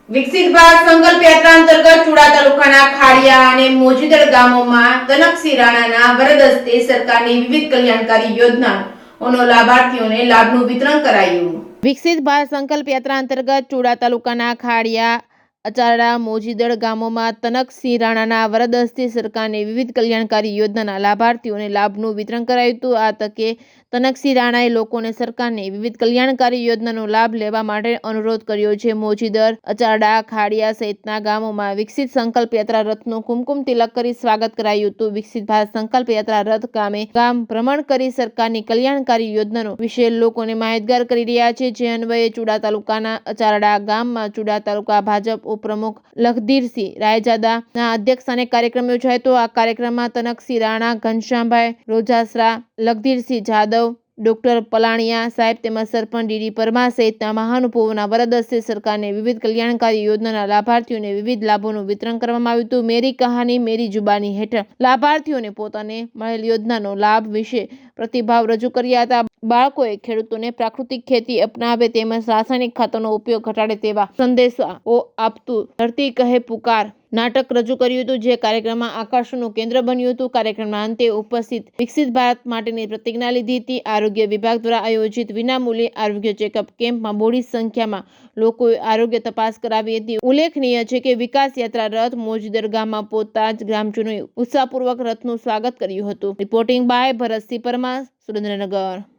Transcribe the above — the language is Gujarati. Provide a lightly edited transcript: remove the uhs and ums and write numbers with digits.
વિકસિત ભારત સંકલ્પ યાત્રા અંતર્ગત ચુડા તાલુકાના ખાડિયા અને મોજીદડ ગામોમાં તનકસિંહ રાણાના વરદ હસ્તે સરકારની વિવિધ કલ્યાણકારી યોજનાઓનો લાભાર્થીઓને લાભનું વિતરણ કરાયું। વિકસિત ભારત સંકલ્પ યાત્રા અંતર્ગત ચુડા તાલુકાના ખાડિયા અચારડા મોજીદડ ગામોમાં તનકસિંહ રાણાના વરદ હસ્તે સરકારની વિવિધ કલ્યાણકારી યોજનાના લાભાર્થીઓને લાભનું વિતરણ કરાયું હતું। આ તકે તનકસિંહ રાણાએ લોકોને સરકારની વિવિધ કલ્યાણકારી યોજનાનો લાભ લેવા માટે અનુરોધ કર્યો છે। મોજીદડ અચારડા ખાડિયા સહિતના ગામોમાં વિકસિત સંકલ્પ યાત્રા રથનું કુમકુમ તિલક કરી સ્વાગત કરાયું હતું। વિકસિત ભારત સંકલ્પ યાત્રા રથ ગામે ગામ ભ્રમણ કરી સરકારની કલ્યાણકારી યોજનાઓ વિશે લોકોને માહિતગાર કરી રહ્યા છે। જે અન્વયે ચુડા તાલુકાના અચારડા ગામમાં ચુડા તાલુકા ભાજપ ઉપપ્રમુખ લખધીરસિંહ રાયજાદાના અધ્યક્ષસ્થાને કાર્યક્રમ યોજાયો હતો। આ કાર્યક્રમમાં તનકસિંહ રાણા, ઘનશ્યામભાઈ રોજાસરા, લખધીરસિંહ જાદવ, ડોક્ટર પલાણિયા સાહેબ તેમજ સરપંચ ડીડી પરમાર સહિતના મહાનુભાવોના વરદ હસ્તે સરકારની વિવિધ કલ્યાણકારી યોજનાના લાભાર્થીઓને વિવિધ લાભોનું વિતરણ કરવામાં આવ્યું હતું। મેરી કહાની મેરી જુબાની હેઠળ લાભાર્થીઓને પોતાને મળેલ યોજનાનો લાભ વિશે પ્રતિભાવ રજૂ કર્યા હતા। બાળકોએ ખેડૂતોને પ્રાકૃતિક ખેતી અપનાવે તેમજ રાસાયણિક ખાતરનો ઉપયોગ ઘટાડે તેવા સંદેશાઓ આપતું ધરતી કહે પુકાર નાટક રજૂ કર્યું હતું, જે કાર્યક્રમમાં આકર્ષણનું કેન્દ્ર બન્યું હતું। કાર્યક્રમના અંતે ઉપસ્થિત વિકસિત ભારત માટેની પ્રતિજ્ઞા લીધી હતી। આરોગ્ય વિભાગ દ્વારા આયોજિત વિનામૂલ્યે આરોગ્ય ચેકઅપ કેમ્પમાં મોટી સંખ્યામાં લોકોએ આરોગ્ય તપાસ કરાવી હતી। ઉલ્લેખનીય છે કે વિકાસ યાત્રા રથ મોજીદડ ગામમાં પહોંચતા જ ગ્રામજનોએ ઉત્સાહપૂર્વક રથનું સ્વાગત કર્યું હતું। Reporting by Bharatsinh Parmar, Surendranagar.